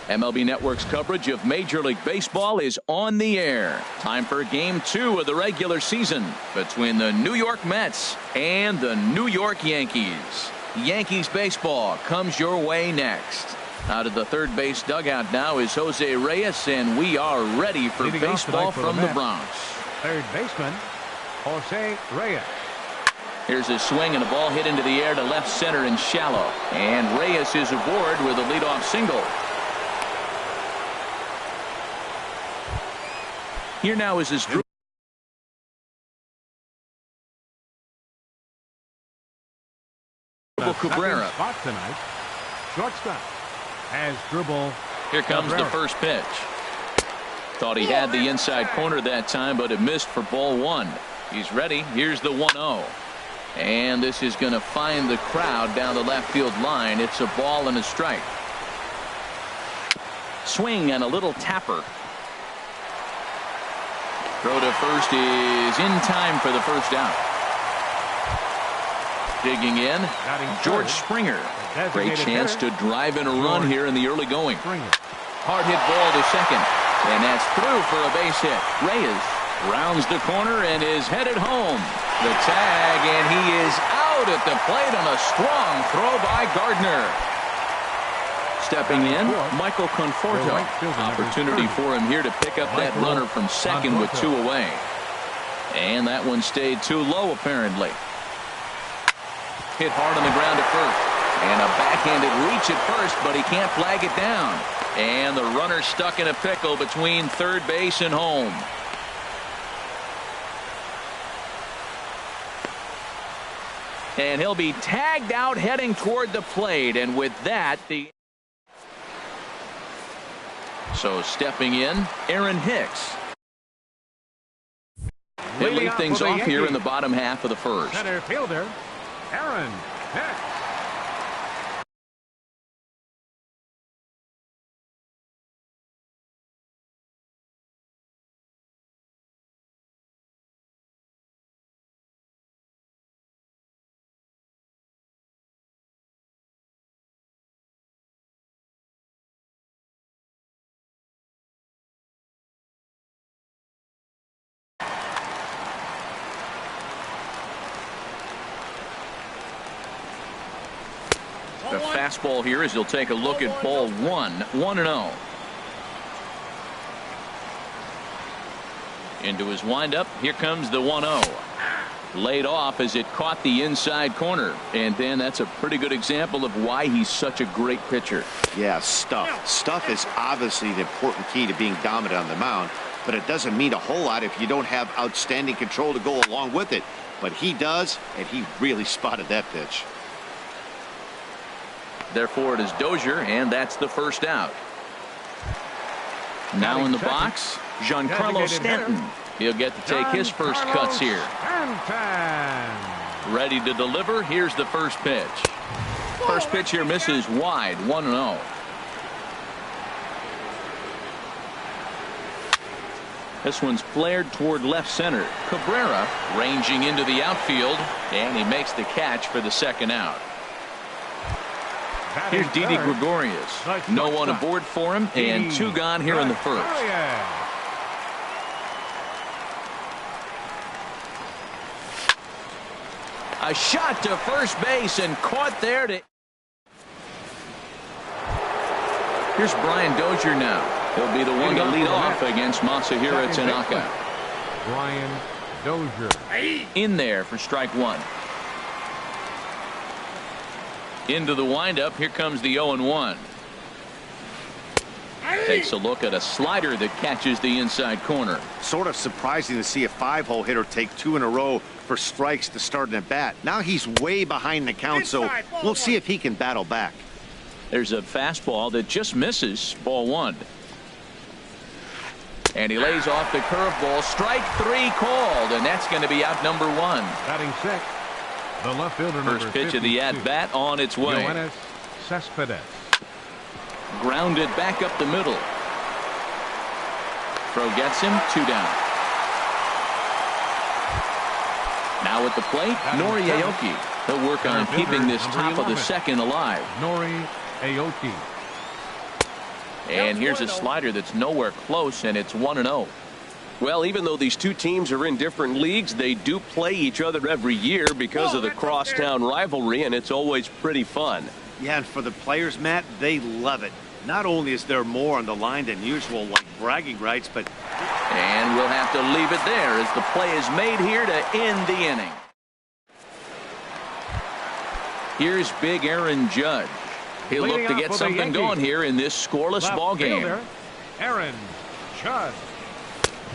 MLB Network's coverage of Major League Baseball is on the air. Time for Game 2 of the regular season between the New York Mets and the New York Yankees. Yankees baseball comes your way next. Out of the third base dugout now is Jose Reyes, and we are ready for baseball from the Bronx. Third baseman, Jose Reyes. Here's a swing and a ball hit into the air to left center and shallow. And Reyes is aboard with a leadoff single. Here now is his Cabrera. Spot tonight. Shortstop has dribble. Here comes Cabrera. The first pitch. Thought he had the inside corner that time, but it missed for ball one. He's ready. Here's the 1-0. And this is going to find the crowd down the left field line. It's a ball and a strike. Swing and a little tapper. Throw to first is in time for the first out. Digging in, George Springer. Great chance to drive in a run here in the early going. Hard hit ball to second. And that's through for a base hit. Reyes rounds the corner and is headed home. The tag, and he is out at the plate on a strong throw by Gardner. Stepping in, Michael Conforto. Opportunity for him here to pick up that runner from second with two away. And that one stayed too low, apparently. Hit hard on the ground at first. And a backhanded reach at first, but he can't flag it down. And the runner stuck in a pickle between third base and home. And he'll be tagged out heading toward the plate. And with that, So stepping in, Aaron Hicks. They lead things off here in the bottom half of the first. Center fielder, Aaron Hicks. The fastball here as he'll take a look at ball one. 1-0. Into his windup. Here comes the 1-0. Laid off as it caught the inside corner. And then that's a pretty good example of why he's such a great pitcher. Yeah, stuff. Stuff is obviously the important key to being dominant on the mound, but it doesn't mean a whole lot if you don't have outstanding control to go along with it. But he does, and he really spotted that pitch. Therefore, it is Dozier, and that's the first out. Now in the box, Giancarlo Stanton. He'll get to take his first cuts here. Ready to deliver. Here's the first pitch. First pitch here misses wide. 1-0. This one's flared toward left center. Cabrera ranging into the outfield, and he makes the catch for the second out. Here's Didi Gregorius. No one aboard for him, and two gone here in the first. A shot to first base and caught there. Here's Brian Dozier now. He'll be the one to lead off against Masahiro Tanaka. Brian Dozier. In there for strike one. Into the windup. Here comes the 0-1. Takes a look at a slider that catches the inside corner. Sort of surprising to see a 5-hole hitter take two in a row for strikes to start an at bat. Now he's way behind the count, so we'll see if he can battle back. There's a fastball that just misses. Ball one. And he lays off the curveball. Strike three called, and that's going to be out number one. Batting sixth, the left fielder, first pitch of the at-bat on its way. Yoenis Cespedes. Grounded back up the middle. Throw gets him. Two down. Now at the plate, Nori Aoki. He'll work on keeping this top of the second alive. Nori Aoki. And here's a slider that's nowhere close, and it's 1-0. Well, even though these two teams are in different leagues, they do play each other every year because of the crosstown rivalry, and it's always pretty fun. Yeah, and for the players, Matt, they love it. Not only is there more on the line than usual, like bragging rights, but... And we'll have to leave it there as the play is made here to end the inning. Here's big Aaron Judge. He'll look to get something going here in this scoreless ball game. Aaron Judge.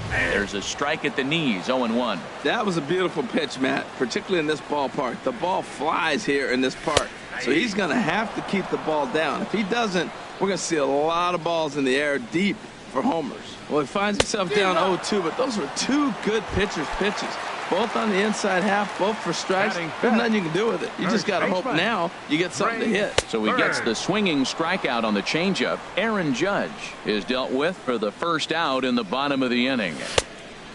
There's a strike at the knees, 0-1. That was a beautiful pitch, Matt, particularly in this ballpark. The ball flies here in this park, so he's going to have to keep the ball down. If he doesn't, we're going to see a lot of balls in the air deep for homers. Well, he finds himself down 0-2, but those were two good pitchers' pitches. Both on the inside half, both for strikes. There's nothing you can do with it. You just got to hope now you get something to hit. So he gets the swinging strikeout on the changeup. Aaron Judge is dealt with for the first out in the bottom of the inning.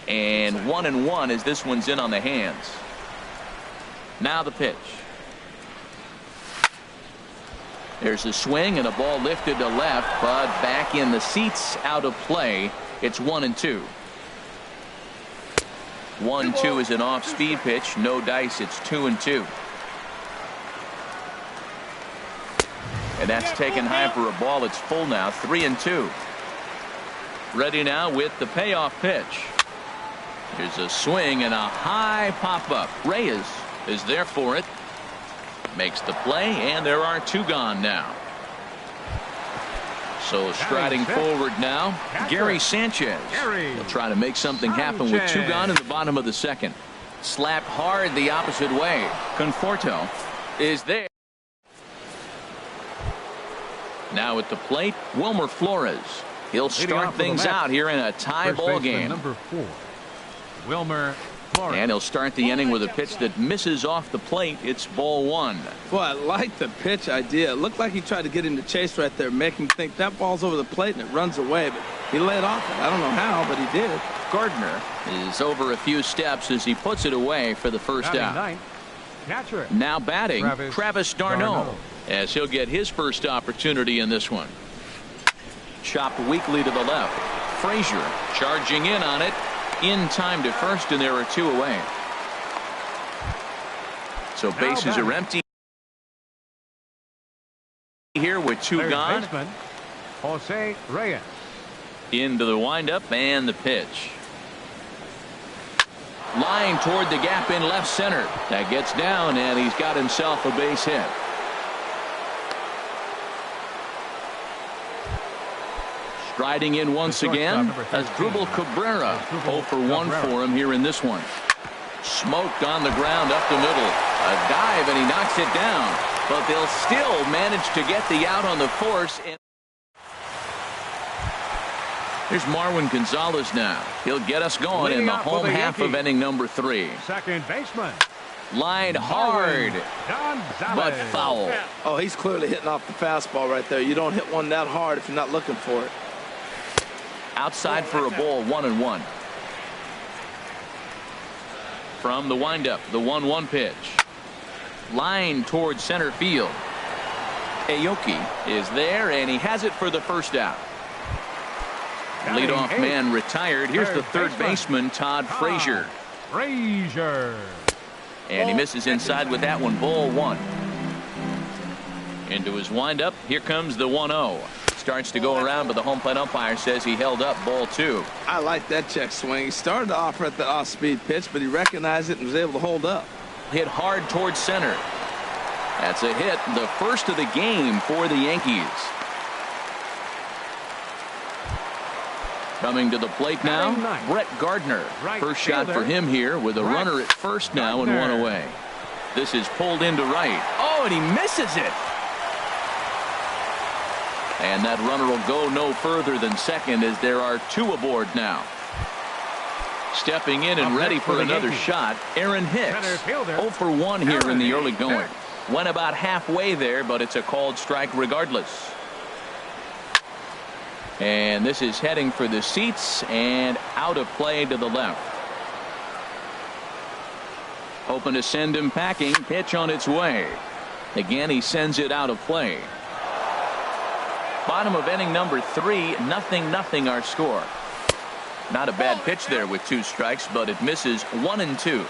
And 1-1 as this one's in on the hands. Now the pitch. There's a swing and a ball lifted to left, but back in the seats, out of play. It's 1-2. 1-2 is an off-speed pitch. No dice. It's 2-2. And that's taken high for a ball. It's full now. 3-2. Ready now with the payoff pitch. Here's a swing and a high pop-up. Reyes is there for it. Makes the play, and there are two gone now. So striding forward now, Gary Sanchez. He'll try to make something happen with two gone in the bottom of the second. Slapped hard the opposite way. Conforto is there. Now at the plate, Wilmer Flores. He'll start things out here in a tie ball game. Number 4, Wilmer Flores. And he'll start the inning with a pitch that misses off the plate. It's ball 1. Boy, I like the pitch idea. It looked like he tried to get him to chase right there, make him think that ball's over the plate and it runs away, but he laid off it. I don't know how, but he did. Gardner is over a few steps as he puts it away for the first out. Now batting, Travis d'Arnaud, as he'll get his first opportunity in this one. Chopped weakly to the left. Frazier charging in on it. In time to first, and there are two away. So bases are empty here with two gone. Jose Reyes. Into the windup and the pitch. Line toward the gap in left center. That gets down, and he's got himself a base hit. Striding in once again, Asdrubal Cabrera. 0 for 1 for him here in this one. Smoked on the ground up the middle. A dive, and he knocks it down. But they'll still manage to get the out on the force. And here's Marwin Gonzalez now. He'll get us going in the home half of inning number 3. Second baseman. Lined hard, but foul. Oh, he's clearly hitting off the fastball right there. You don't hit one that hard if you're not looking for it. Outside for a ball, 1-1. From the windup, the 1-1 pitch. Line towards center field. Aoki is there, and he has it for the first out. Leadoff man retired. Here's the third baseman, Todd Frazier. And he misses inside with that one. Ball 1. Into his windup. Here comes the 1-0. Starts to go around, but the home plate umpire says he held up. Ball 2. I like that check swing. He started to offer at the off-speed pitch, but he recognized it and was able to hold up. Hit hard towards center. That's a hit, the first of the game for the Yankees. Coming to the plate now, Brett Gardner. First shot for him here with a runner at first now and one away. This is pulled into right. Oh, and he misses it. And that runner will go no further than second as there are two aboard now. Stepping in and ready for another shot, Aaron Hicks. 0 for 1 here in the early going. Went about halfway there, but it's a called strike regardless. And this is heading for the seats and out of play to the left. Hoping to send him packing. Pitch on its way. Again, he sends it out of play. Bottom of inning number 3, 0-0 our score. Not a bad pitch there with 2 strikes, but it misses 1-2.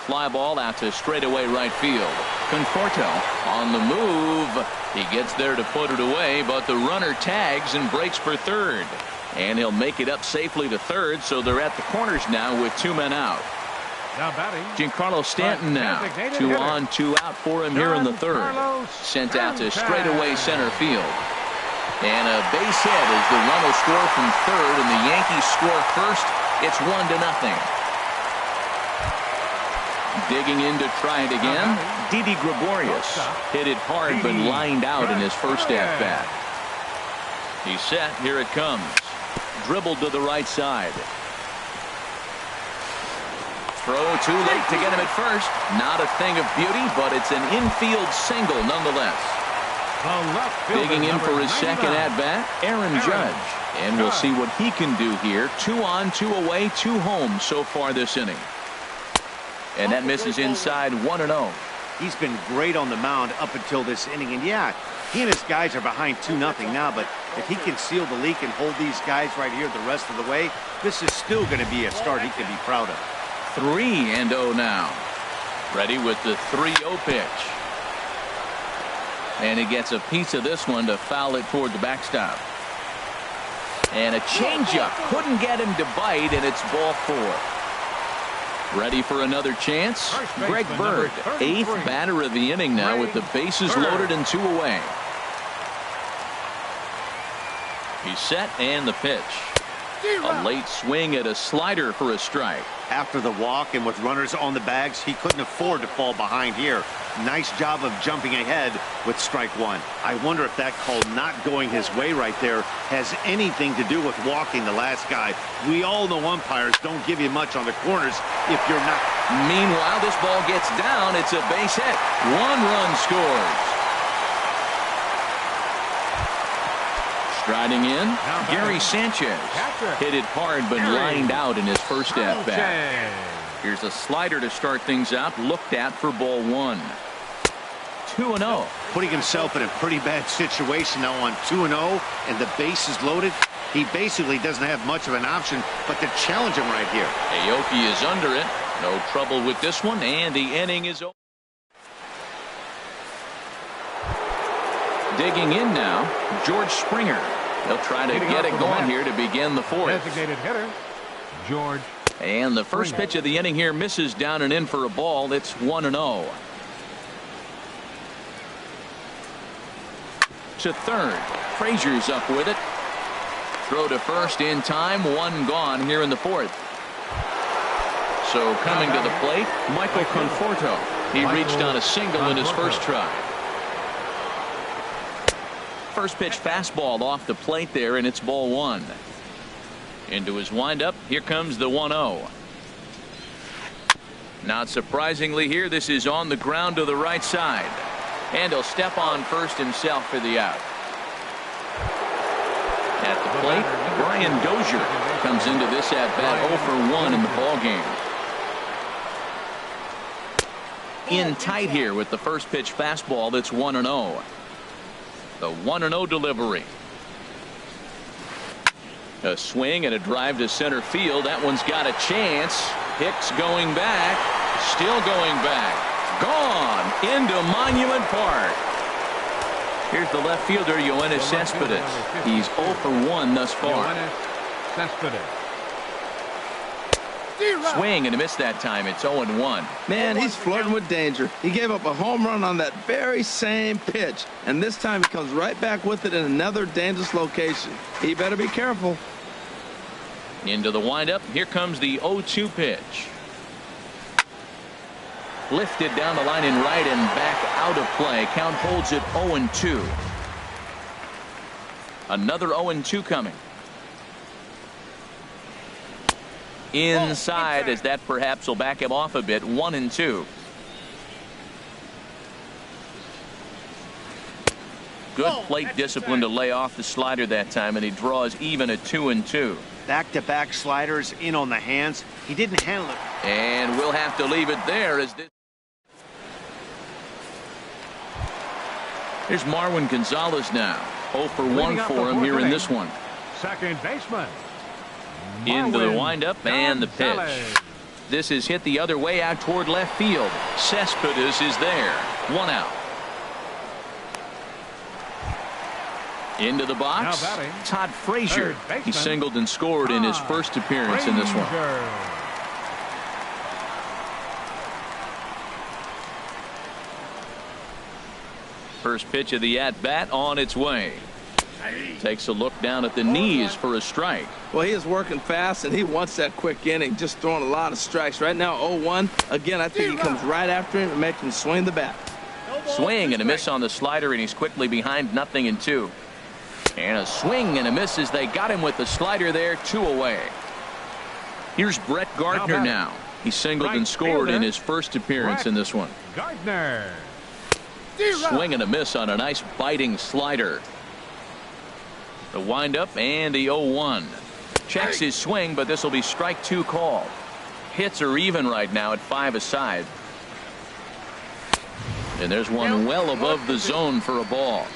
Fly ball out to straightaway right field. Conforto on the move. He gets there to put it away, but the runner tags and breaks for third. And he'll make it up safely to third, so they're at the corners now with 2 men out. Now batting, Giancarlo Stanton now. 2 on, 2 out for him here in the third. Sent out to straightaway center field. And a base hit as the run will score from third, and the Yankees score first. It's 1-0. Digging in to try it again. Didi Gregorius hit it hard but lined out in his first at-bat. He's set. Here it comes. Dribbled to the right side. Throw too late to get him at first. Not a thing of beauty, but it's an infield single nonetheless. Digging in for his second at-bat, Aaron Judge. And we'll see what he can do here. 2 on, 2 away, 2 home so far this inning. And that misses inside 1-0. He's been great on the mound up until this inning. And yeah, he and his guys are behind 2-0 now, but if he can seal the leak and hold these guys right here the rest of the way, this is still going to be a start he can be proud of. 3-0 now. Ready with the 3-0 pitch. And he gets a piece of this one to foul it toward the backstop. And a changeup. Couldn't get him to bite, and it's ball 4. Ready for another chance? Greg Bird, 8th batter of the inning now with the bases loaded and 2 away. He's set and the pitch. A late swing at a slider for a strike. After the walk and with runners on the bags, he couldn't afford to fall behind here. Nice job of jumping ahead with strike 1. I wonder if that call not going his way right there has anything to do with walking the last guy. We all know umpires don't give you much on the corners if you're not. Meanwhile, this ball gets down. It's a base hit. 1 run scores. Striding in, Gary Sanchez. Hit it hard but lined out in his first at-bat. Here's a slider to start things out. Looked at for ball 1. 2-0. Putting himself in a pretty bad situation now on 2-0 and the base is loaded. He basically doesn't have much of an option but to challenge him right here. Aoki is under it. No trouble with this one, and the inning is over. Digging in now, George Springer. He'll try to get it going here to begin the 4th. Designated hitter, George. And the first pitch of the inning here misses down and in for a ball. It's 1-0. To third. Frazier's up with it. Throw to first in time. 1 gone here in the 4th. So coming to the plate, Michael Conforto. He reached on a single in his first try. First pitch fastball off the plate there, and it's ball 1. Into his windup. Here comes the 1-0. Not surprisingly here, this is on the ground to the right side. And he'll step on first himself for the out. At the plate, Brian Dozier comes into this at-bat 0 for 1 in the ballgame. In tight here with the first pitch fastball. That's 1-0. The 1-0 delivery. A swing and a drive to center field. That one's got a chance. Hicks going back. Still going back. Gone into Monument Park. Here's the left fielder, Yoenis Cespedes. He's 0 for 1 thus far. Swing and a miss that time. It's 0-1. Man, he's flirting with danger. He gave up a home run on that very same pitch, and this time he comes right back with it in another dangerous location. He better be careful. Into the windup. Here comes the 0-2 pitch. Lifted down the line in right and back out of play. Count holds it 0-2. Another 0-2 coming. Inside, as that perhaps will back him off a bit. 1-2. Good plate discipline to lay off the slider that time, and he draws even at 2-2. Back-to-back sliders in on the hands. He didn't handle it. And we'll have to leave it there as this. Here's Marwin Gonzalez now. 0 for 1 for him here in this one. Second baseman. Into the windup and the pitch. This is hit the other way out toward left field. Cespedes is there. 1 out. Into the box, Todd Frazier. He singled and scored in his first appearance in this one. First pitch of the at-bat on its way. Takes a look down at the knees for a strike. Well, he is working fast, and he wants that quick inning, just throwing a lot of strikes. Right now, 0-1. Again, I think he comes right after him and makes him swing the bat. Swing and a miss on the slider, and he's quickly behind 0-2. And a swing and a miss as they got him with the slider there, 2 away. Here's Brett Gardner now. He singled and scored in his first appearance in this one. Gardner. Swing and a miss on a nice biting slider. The windup and the 0-1. Checks his swing, but this will be strike 2 called. Hits are even right now at 5 aside. And there's one well above the zone for a ball.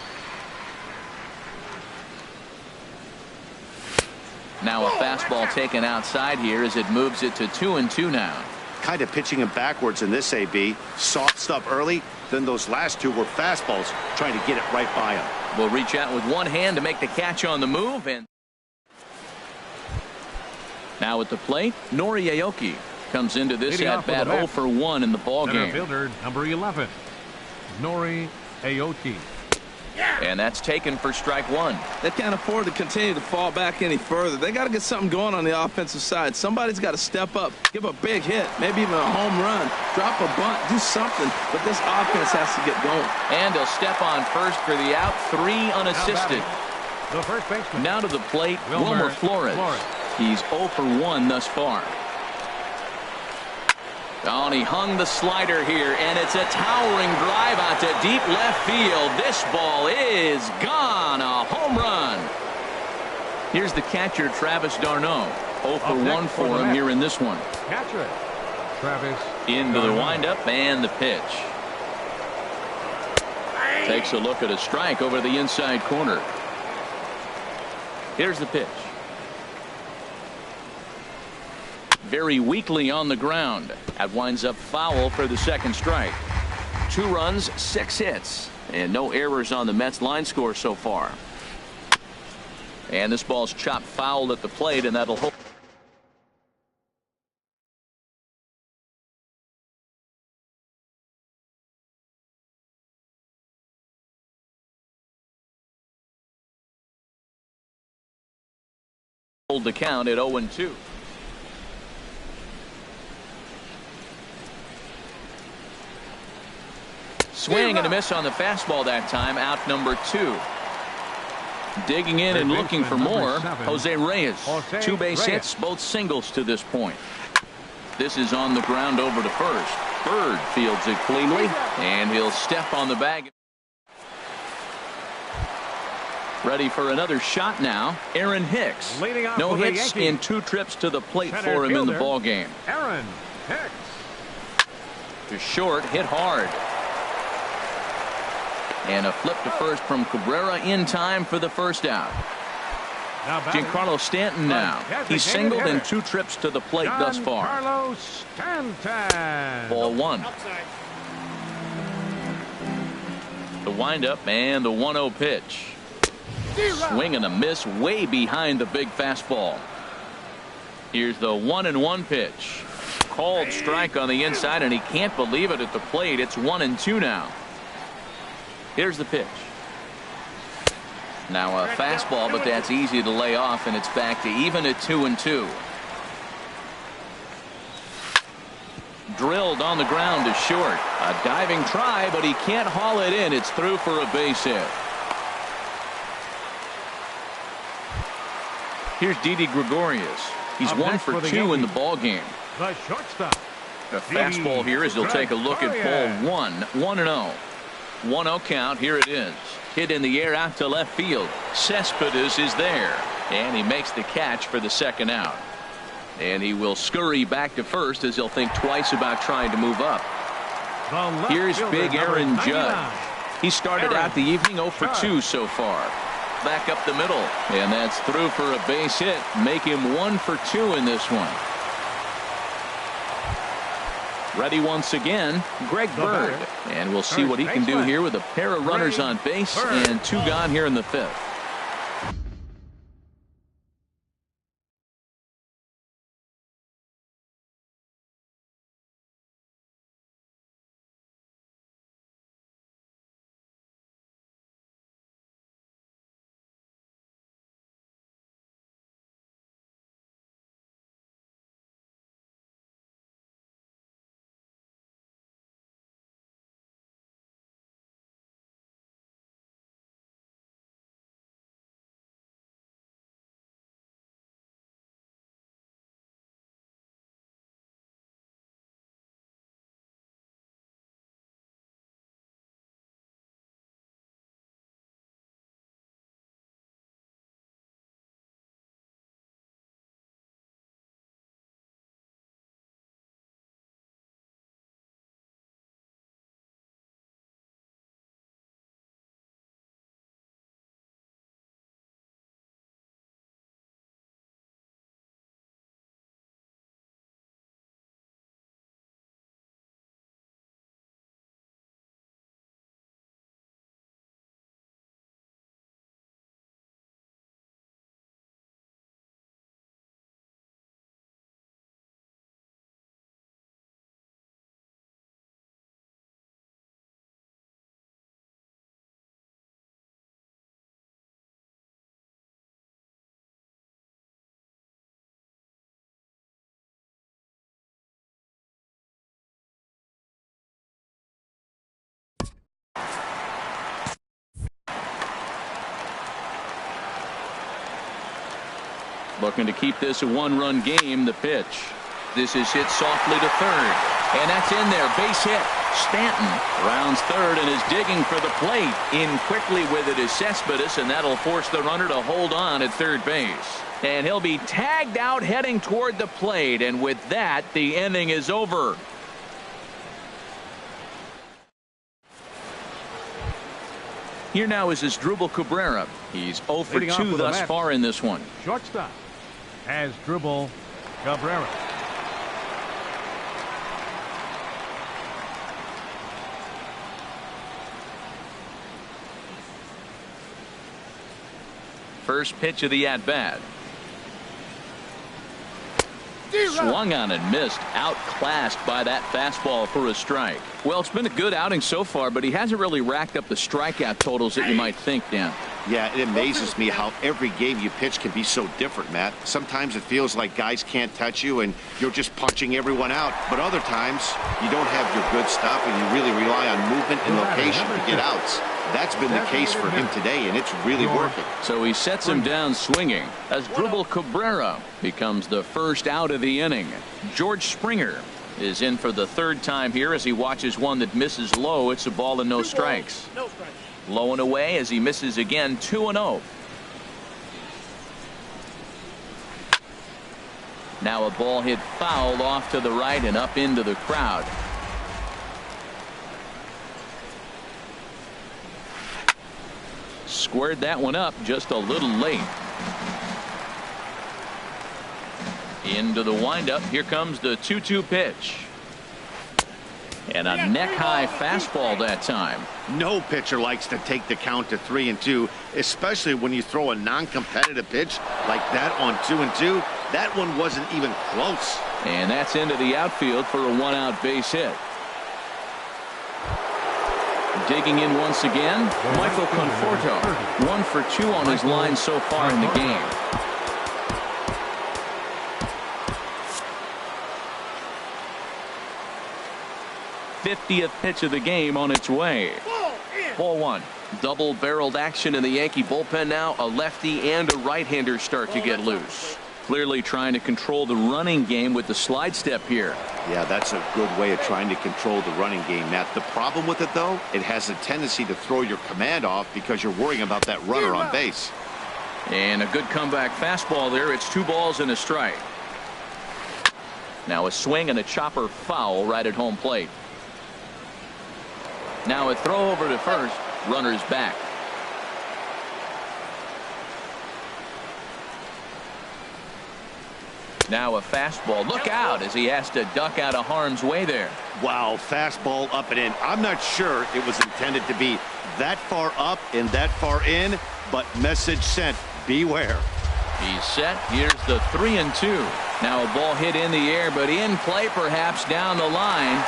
Now a fastball taken outside here as it moves it to 2-2 now. Kind of pitching him backwards in this AB. Soft stuff early, then those last 2 were fastballs trying to get it right by him. Will reach out with one hand to make the catch on the move. And now at the plate, Nori Aoki comes into this at bat 0 for 1 in the ball game. Fielder number 11, Nori Aoki. And that's taken for strike 1. They can't afford to continue to fall back any further. They got to get something going on the offensive side. Somebody's got to step up, give a big hit, maybe even a home run, drop a bunt, do something. But this offense has to get going. And he'll step on first for the out, 3 unassisted. The first baseman. Now to the plate, Wilmer Flores. He's 0 for 1 thus far. Oh, and he hung the slider here, and it's a towering drive out to deep left field. This ball is gone. A home run. Here's the catcher, Travis d'Arnaud. 0 for 1 for him here in this one. Catcher, Travis. Into the windup and the pitch. Takes a look at a strike over the inside corner. Here's the pitch. Very weakly on the ground. That winds up foul for the second strike. 2 runs, 6 hits, and no errors on the Mets line score so far. And this ball's chopped foul at the plate, and that'll hold. Hold the count at 0-2. Swing and a miss on the fastball that time. Out number 2. Digging in and looking for more, Jose Reyes. 2 base hits, both singles to this point. This is on the ground over to first. Bird fields it cleanly, and he'll step on the bag. Ready for another shot now. Aaron Hicks. No hits in 2 trips to the plate for him in the ball game. Aaron Hicks. To short, hit hard. And a flip to first from Cabrera in time for the first out. Giancarlo Stanton now. He's singled in 2 trips to the plate thus far. Giancarlo Stanton. Ball 1. The windup and the 1-0 pitch. Swing and a miss way behind the big fastball. Here's the 1-1 pitch. Called strike on the inside, and he can't believe it at the plate. It's 1-2 now. Here's the pitch. Now a fastball, but that's easy to lay off, and it's back to even at 2-2. Drilled on the ground to short. A diving try, but he can't haul it in. It's through for a base hit. Here's Didi Gregorius. He's 1 for 2 in the ball game. The shortstop. The fastball here as he'll take a look at ball 1. 1-0. 1-0 count. Here it is. Hit in the air out to left field. Cespedes is there, and he makes the catch for the second out. And he will scurry back to first as he'll think twice about trying to move up. Here's big Aaron Judge. He started out the evening 0 for 2 so far. Back up the middle, and that's through for a base hit. Make him 1 for 2 in this one. Ready once again, Greg Bird. And we'll see what he can do here with a pair of runners on base and 2 gone here in the 5th. Looking to keep this a 1-run game. The pitch. This is hit softly to third. And that's in there. Base hit. Stanton rounds third and is digging for the plate. In quickly with it is Cespedes, and that'll force the runner to hold on at third base. And he'll be tagged out heading toward the plate. And with that, the inning is over. Here now is Asdrubal Cabrera. He's 0 for 2 thus far in this one. Shortstop, Asdrubal Cabrera. First pitch of the at-bat. Swung on and missed. Outclassed by that fastball for a strike. Well, it's been a good outing so far, but he hasn't really racked up the strikeout totals that you might think, Dan. Yeah, it amazes me how every game you pitch can be so different, Matt. Sometimes it feels like guys can't touch you and you're just punching everyone out. But other times you don't have your good stuff and you really rely on movement and location to get outs. That's been the case for him today, and it's really working. So he sets him down swinging. Asdrubal Cabrera becomes the first out of the inning. George Springer is in for the third time here as he watches one that misses low. It's a ball and no strikes. Low and away as he misses again. 2-0. Now a ball hit foul off to the right and up into the crowd. Squared that one up just a little late. Into the windup. Here comes the 2-2 pitch. And a neck-high fastball that time. No pitcher likes to take the count to 3-2, especially when you throw a non-competitive pitch like that on 2-2. That one wasn't even close. And that's into the outfield for a 1-out base hit. Digging in once again, Michael Conforto. 1 for 2 on his line so far in the game. '50th pitch of the game on its way. Ball 1. Double-barreled action in the Yankee bullpen now. A lefty and a right-hander start to get loose. Clearly trying to control the running game with the slide step here. Yeah, that's a good way of trying to control the running game, Matt. The problem with it, though, it has a tendency to throw your command off because you're worrying about that runner on base. And a good comeback fastball there. It's 2 balls and a strike. Now a swing and a chopper foul right at home plate. Now a throw over to first. Runners back. Now a fastball. Look out as he has to duck out of harm's way there. Wow, fastball up and in. I'm not sure it was intended to be that far up and that far in, but message sent. Beware. He's set. Here's the 3-2. Now a ball hit in the air, but in play perhaps down the line.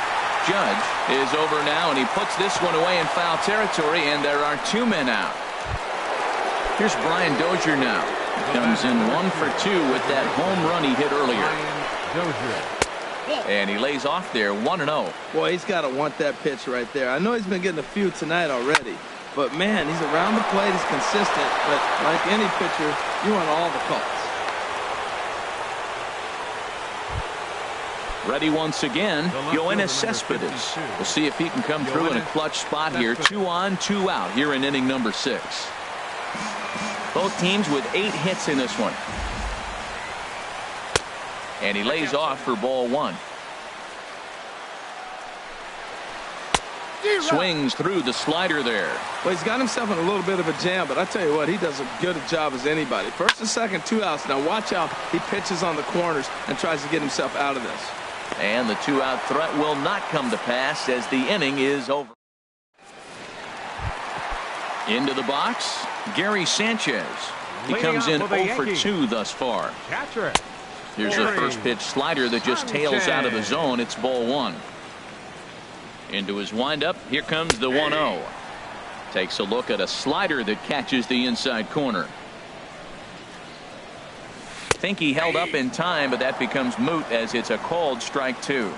Judge is over now, and he puts this one away in foul territory, and there are 2 men out. Here's Brian Dozier now. He comes in 1 for 2 with that home run he hit earlier. And he lays off there 1-0. Boy, he's got to want that pitch right there. I know he's been getting a few tonight already. But, man, he's around the plate. He's consistent. But like any pitcher, you want all the calls. Ready once again, Yoenis Cespedes. We'll see if he can come through in a clutch spot here. 2 on, 2 out here in inning number 6. Both teams with 8 hits in this one. And he lays off for ball 1. Swings through the slider there. Well, he's got himself in a little bit of a jam, but I tell you what, he does as good a job as anybody. First and second, 2 outs. Now watch out. He pitches on the corners and tries to get himself out of this. And the 2-out threat will not come to pass as the inning is over. Into the box, Gary Sanchez. He comes in 0 for 2 thus far. Here's the first pitch slider that just tails out of the zone. It's ball 1. Into his windup. Here comes the 1-0. Takes a look at a slider that catches the inside corner. Think he held up in time, but that becomes moot as it's a called strike 2.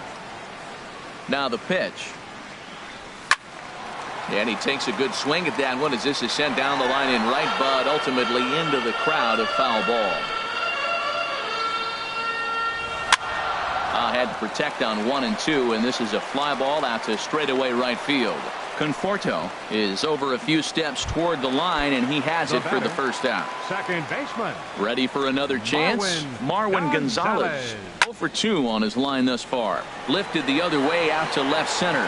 Now the pitch. And he takes a good swing at that one as this is sent down the line in right, but ultimately into the crowd, a foul ball. Had to protect on 1 and 2, and this is a fly ball out to straightaway right field. Conforto is over a few steps toward the line, and he has it for the first out. Second baseman. Ready for another chance. Marwin Gonzalez 0 for 2 on his line thus far. Lifted the other way out to left center.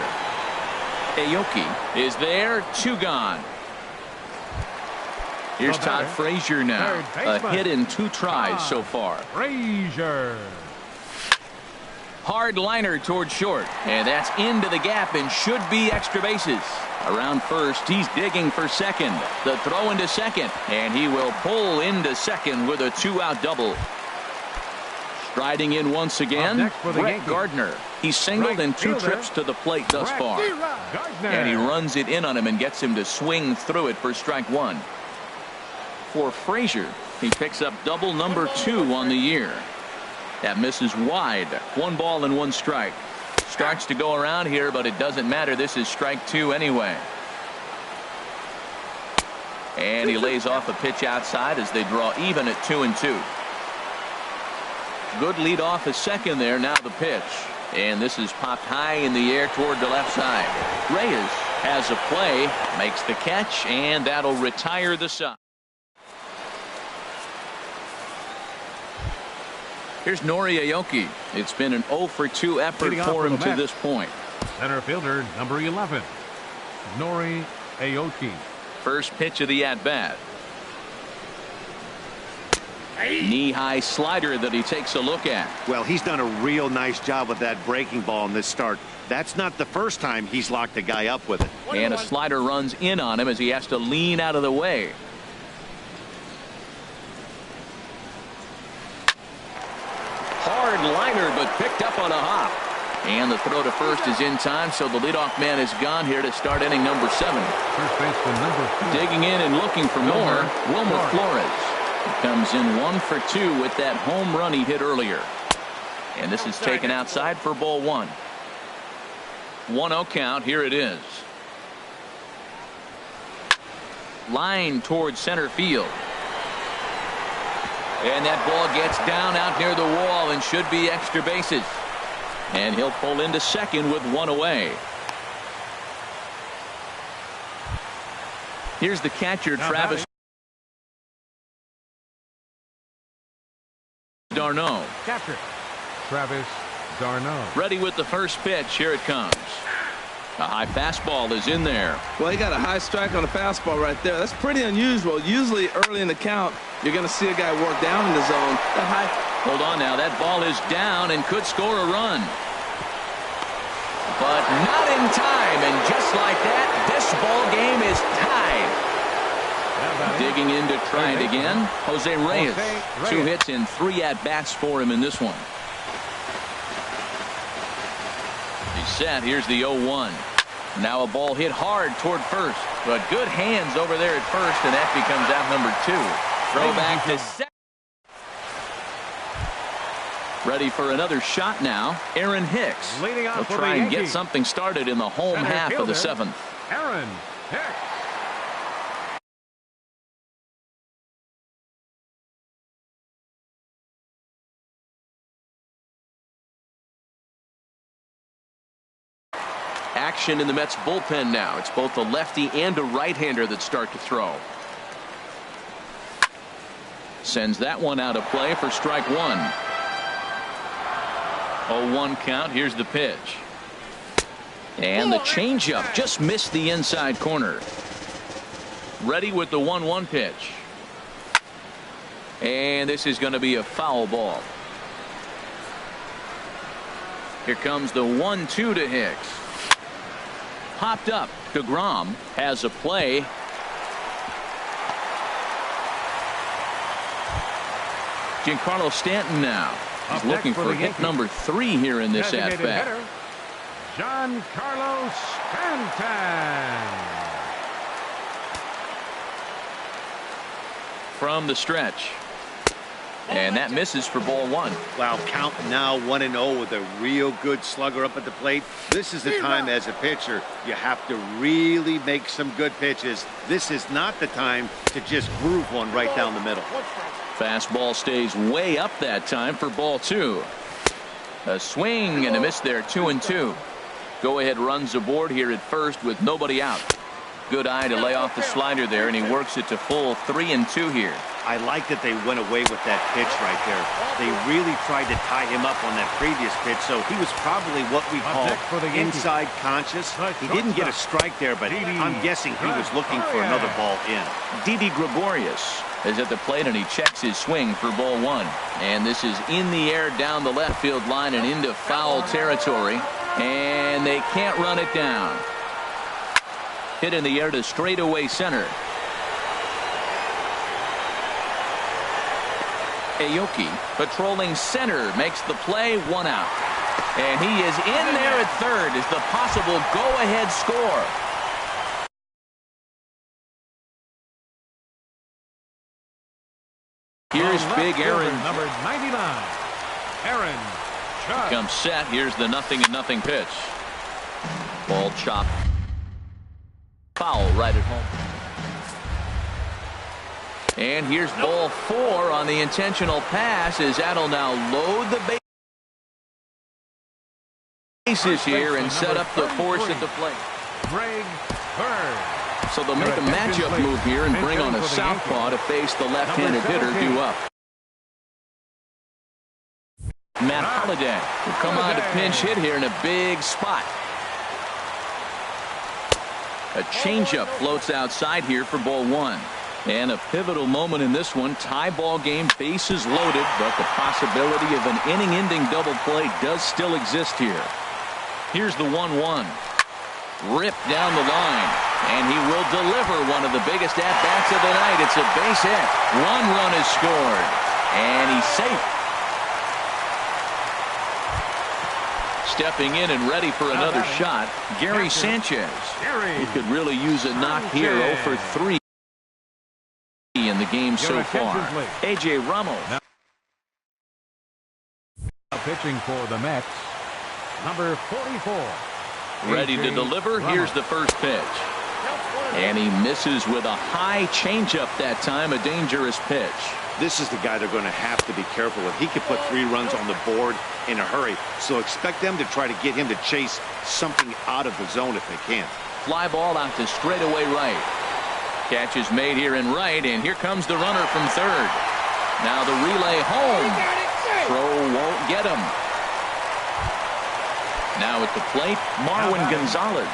Aoki is there. 2 gone. Here's Todd Frazier now. A hit in 2 tries so far. Frazier. Hard liner toward short, and that's into the gap and should be extra bases. Around first, he's digging for second. The throw into second, and he will pull into second with a 2-out double. Striding in once again, Brett Gardner. He's singled in 2 trips to the plate thus far. And he runs it in on him and gets him to swing through it for strike 1. For Frazier, he picks up double number 2 on the year. That misses wide. 1 ball and 1 strike. Starts to go around here, but it doesn't matter. This is strike 2 anyway. And he lays off a pitch outside as they draw even at 2 and 2. Good lead off a second there. Now the pitch. And this is popped high in the air toward the left side. Reyes has a play, makes the catch, and that'll retire the side. Here's Nori Aoki. It's been an 0 for 2 effort for him to this point. Center fielder number 11, Nori Aoki. First pitch of the at-bat. Knee-high slider that he takes a look at. Well, he's done a real nice job with that breaking ball in this start. That's not the first time he's locked a guy up with it. And a slider runs in on him as he has to lean out of the way. Hard liner, but picked up on a hop. And the throw to first is in time, so the leadoff man is gone here to start inning number 7. First baseman number 4. Digging in and looking for more, Wilmer Flores. He comes in 1 for 2 with that home run he hit earlier. And this is taken outside for ball 1. 1-0 count. Here it is. Line towards center field. And that ball gets down out near the wall and should be extra bases. And he'll pull into second with 1 away. Here's the catcher, Travis d'Arnaud. Catcher, Travis d'Arnaud. Ready with the first pitch. Here it comes. A high fastball is in there. Well, he got a high strike on a fastball right there. That's pretty unusual. Usually early in the count, you're going to see a guy work down in the zone. That high. Hold on now. That ball is down and could score a run. But not in time. And just like that, this ball game is tied. Digging in to try it again, Jose Reyes. 2 hits and 3 at-bats for him in this one. He's set. Here's the 0-1. Now a ball hit hard toward first, but good hands over there at first, and that becomes out number 2. Throw back to second. Ready for another shot now. Aaron Hicks. He'll try and get something started in the home half of the 7th. Aaron Hicks. Action in the Mets bullpen now. It's both a lefty and a right-hander that start to throw. Sends that one out of play for strike 1. 0-1 count. Here's the pitch. And the changeup just missed the inside corner. Ready with the 1-1 pitch. And this is going to be a foul ball. Here comes the 1-2 to Hicks. Popped up. DeGrom has a play. Giancarlo Stanton now. He's looking for hit number 3 here in this at-bat. Giancarlo Stanton. From the stretch. And that misses for ball 1. Wow, count now 1-0 with a real good slugger up at the plate. This is the time as a pitcher you have to really make some good pitches. This is not the time to just groove one right down the middle. Fastball stays way up that time for ball 2. A swing and a miss there. 2-2. Go ahead runs aboard here at first with nobody out. Good eye to lay off the slider there, and he works it to full 3-2 here. I like that they went away with that pitch right there. They really tried to tie him up on that previous pitch, so he was probably what we call inside conscious. He didn't get a strike there, but I'm guessing he was looking for another ball in. Didi Gregorius is at the plate, and he checks his swing for ball 1. And this is in the air down the left field line and into foul territory. And they can't run it down. Hit in the air to straightaway center. Aoki patrolling center makes the play. 1 out. And he is in there at third as the possible go-ahead score. Here's big Aaron. Number 99. Aaron Judge. Comes set. Here's the 0-0 pitch. Ball chopped. Foul right at home. And here's ball 4 on the intentional pass as that'll now load the bases here and set up the force at the plate. Greg Bird. So they'll make a matchup move here and bring on a southpaw to face the left-handed hitter due up. Matt Holliday will come on to pinch hit here in a big spot. A changeup floats outside here for ball 1. And a pivotal moment in this one. Tie ball game, bases loaded, but the possibility of an inning-ending double play does still exist here. Here's the 1-1. Ripped down the line, and he will deliver one of the biggest at-bats of the night. It's a base hit. 1 run is scored, and he's safe. Stepping in and ready for another shot, Gary Sanchez. He could really use a knock here. 0 for 3 in the game so far. A.J. Ramos. Now pitching for the Mets, number 44. Ready to deliver. Here's the first pitch. And he misses with a high changeup that time. A dangerous pitch. This is the guy they're going to have to be careful with. He could put 3 runs on the board in a hurry. So expect them to try to get him to chase something out of the zone if they can. Fly ball out to straightaway right. Catch is made here in right, and here comes the runner from third. Now the relay home. Throw won't get him. Now at the plate, Marwin Gonzalez.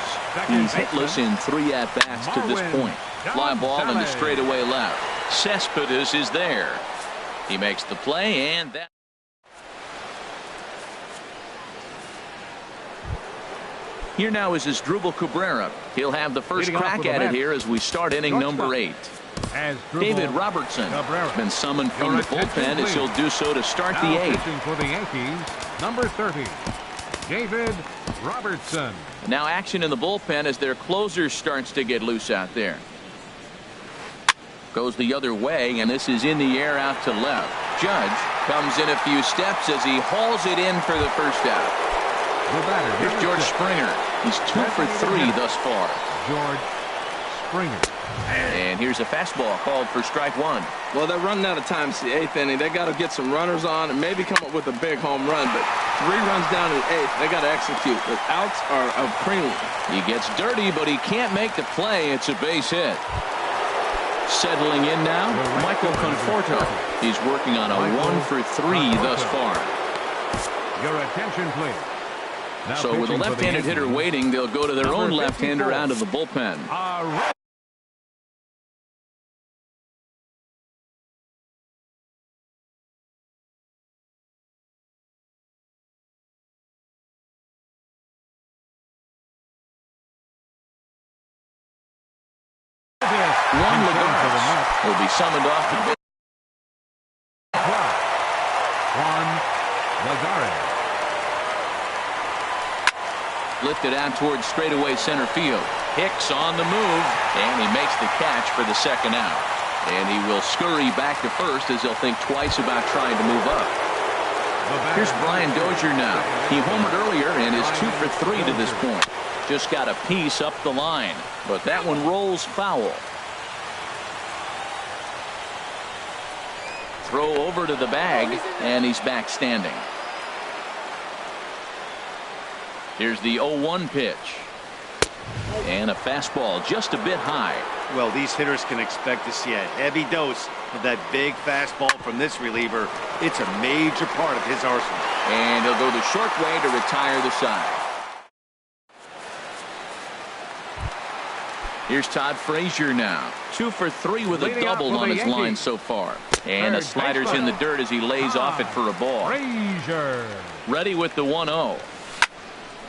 He's hitless in 3 at-bats to this point. Fly ball into straightaway left. Cespedes is there. He makes the play, and that. Here now is Asdrubal Cabrera. He'll have the first crack at it here as we start inning number 8. David Robertson has been summoned from the bullpen as he'll do so to start the 8th. For the Yankees, number 30, David Robertson. Now action in the bullpen as their closer starts to get loose out there. Goes the other way, and this is in the air out to left. Judge comes in a few steps as he hauls it in for the first out. Here's George Springer. He's 2 for 3 thus far. George Springer. And here's a fastball called for strike 1. Well, they're running out of time. It's the 8th inning. They got to get some runners on and maybe come up with a big home run. But 3 runs down in the 8th. They got to execute. The outs are a premium. He gets dirty, but he can't make the play. It's a base hit. Settling in now, Michael Conforto. He's working on a 1 for 3 thus far. Your attention, please. Now so with a left-handed hitter waiting, they'll go to their own left-hander out of the bullpen. Juan Lagares will be summoned off the bench. Juan Lagares. Lifted out towards straightaway center field. Hicks on the move, and he makes the catch for the second out. And he will scurry back to first as he'll think twice about trying to move up. Here's Brian Dozier now. He homered earlier and is 2 for 3 to this point. Just got a piece up the line, but that one rolls foul. Throw over to the bag, and he's back standing. Here's the 0-1 pitch. And a fastball just a bit high. Well, these hitters can expect to see a heavy dose of that big fastball from this reliever. It's a major part of his arsenal. And he'll go the short way to retire the side. Here's Todd Frazier now. 2 for 3 with a double on his line so far. And a slider's in the dirt as he lays off it for a ball. Frazier. Ready with the 1-0.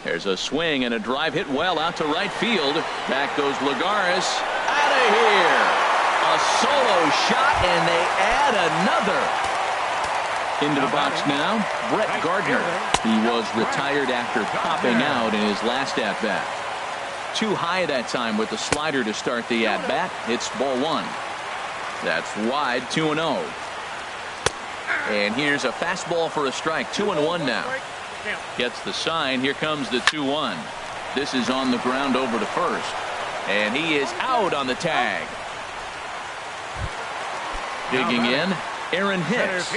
There's a swing and a drive hit well out to right field. Back goes Lagares. Out of here. A solo shot, and they add another. Into the box now, Brett Gardner. He was retired after popping out in his last at-bat. Too high that time with the slider to start the at-bat. It's ball 1. That's wide, 2-0. And here's a fastball for a strike, 2-1 now. Gets the sign. Here comes the 2-1. This is on the ground over to first. And he is out on the tag. Digging in, Aaron Hicks.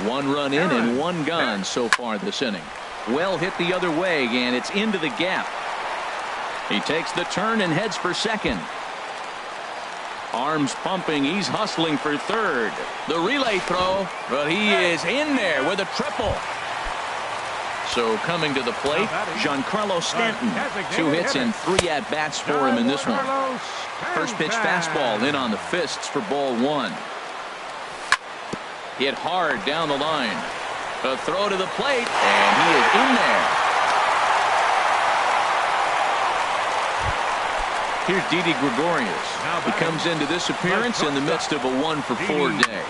1 run in and 1 gone so far this inning. Well hit the other way, and it's into the gap. He takes the turn and heads for second. Arms pumping. He's hustling for third. The relay throw, but he is in there with a triple. So coming to the plate, Giancarlo Stanton. 2 hits and 3 at-bats for him in this one. First pitch fastball in on the fists for ball 1. Hit hard down the line. A throw to the plate, and he is in there. Here's Didi Gregorius. He comes into this appearance in the midst of a 1 for 4 day.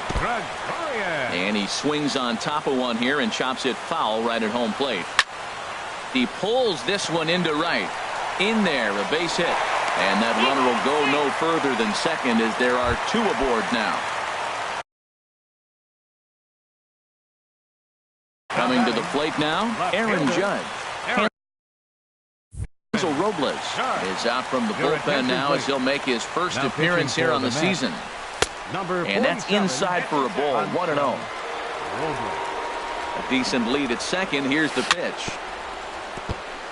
And he swings on top of one here and chops it foul right at home plate. He pulls this one into right. In there, a base hit. And that runner will go no further than second as there are 2 aboard now. Coming to the plate now, Aaron Judge. Robles is out from the bullpen now as he'll make his first appearance here on the season. And that's inside for a ball, 1-0. A decent lead at second. Here's the pitch.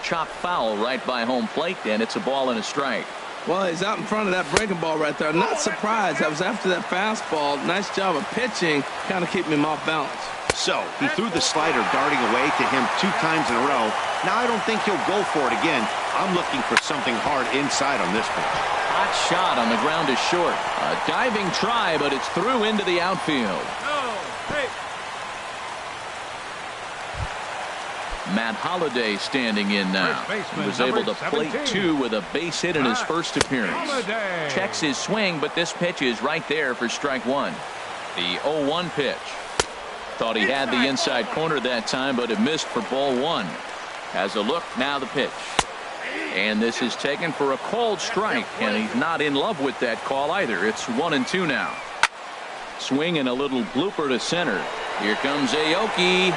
Chop foul right by home plate, and it's a ball and a strike. Well, he's out in front of that breaking ball right there. I'm not surprised. I was after that fastball. Nice job of pitching, kind of keeping him off balance. So he threw the slider darting away to him 2 times in a row. Now I don't think he'll go for it again. I'm looking for something hard inside on this pitch. Hot shot on the ground is short. A diving try, but it's through into the outfield. Matt Holliday standing in now. He was able to plate 2 with a base hit in his first appearance. Checks his swing, but this pitch is right there for strike 1. The 0-1 pitch. Thought he had the inside corner that time, but it missed for ball 1. Has a look, now the pitch. And this is taken for a called strike, and he's not in love with that call either. It's 1-2 now. Swing and a little blooper to center. Here comes Aoki.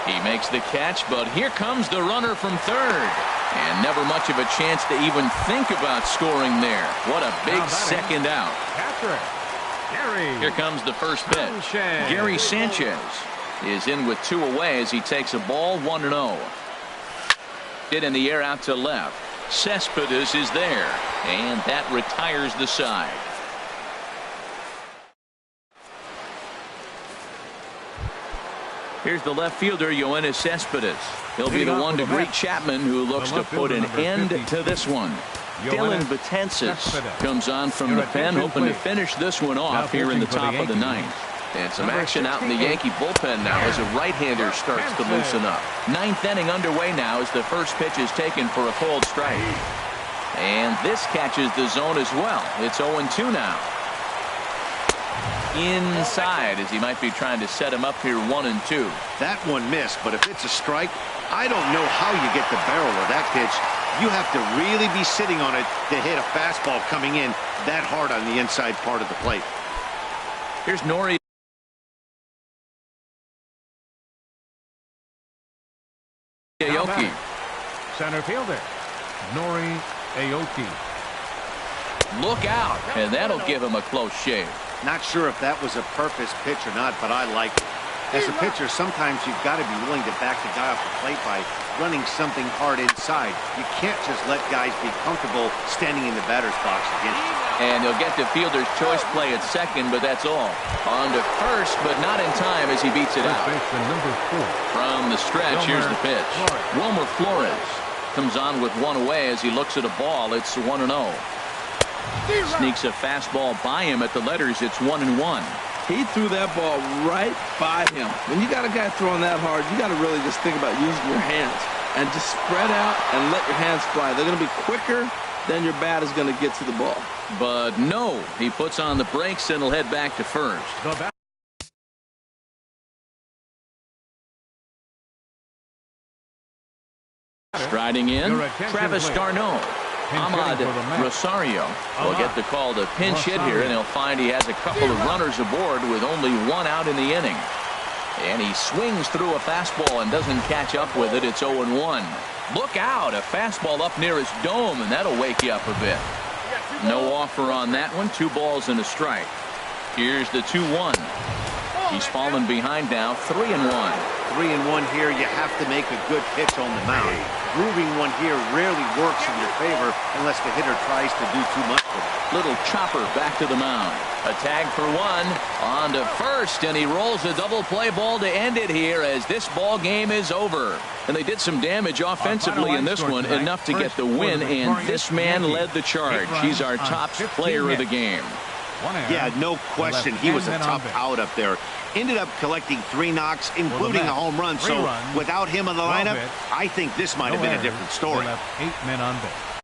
He makes the catch, but here comes the runner from third. And never much of a chance to even think about scoring there. What a big second out. Here comes the first pitch. Gary Sanchez is in with 2 away as he takes a ball 1-0. Hit in the air out to left. Cespedes is there, and that retires the side. Here's the left fielder, Yoenis Cespedes. He'll be the one to greet Chapman, who looks to put an end to this one. Dylan Betances comes on from the pen, hoping to finish this one off here in the top of the 9th. And some action out in the Yankee bullpen now as a right-hander starts to loosen up. 9th inning underway now as the first pitch is taken for a called strike. And this catches the zone as well. It's 0-2 now. Inside as he might be trying to set him up here 1-2. That one missed, but if it's a strike, I don't know how you get the barrel of that pitch. You have to really be sitting on it to hit a fastball coming in that hard on the inside part of the plate. Here's Nori. Aoki. Center fielder, Nori Aoki. Look out, and that'll give him a close shave. Not sure if that was a purpose pitch or not, but I like it. As a pitcher, sometimes you've got to be willing to back the guy off the plate by running something hard inside. You can't just let guys be comfortable standing in the batter's box against you. And he'll get the fielder's choice play at second, but that's all. On to first, but not in time as he beats it out. From the stretch, here's the pitch. Wilmer Flores comes on with 1 away as he looks at a ball. It's 1-0. Sneaks a fastball by him at the letters. It's 1-1. He threw that ball right by him. When you got a guy throwing that hard, you got to really just think about using your hands and just spread out and let your hands fly. They're going to be quicker than your bat is going to get to the ball. But no, he puts on the brakes and he'll head back to first. Striding in, Travis d'Arnaud. Ahmad Rosario will get the call to pinch hit here, and he'll find he has a couple of runners aboard with only 1 out in the inning. And he swings through a fastball and doesn't catch up with it. It's 0-1. Look out, a fastball up near his dome, and that'll wake you up a bit. No offer on that one. 2 balls and a strike. Here's the 2-1. He's fallen behind now, 3-1. 3-1 here. You have to make a good pitch on the mound. Grooving one here rarely works in your favor unless the hitter tries to do too much with it. Little chopper back to the mound. A tag for 1. On to first, and he rolls a double play ball to end it here as this ball game is over. And they did some damage offensively in this one, enough to get the win, and this man led the charge. He's our top player of the game. Yeah, no question. He was a tough out up there. Ended up collecting 3 knocks, including a home run. So without him in the lineup, I think this might have been a different story. 8 men on base.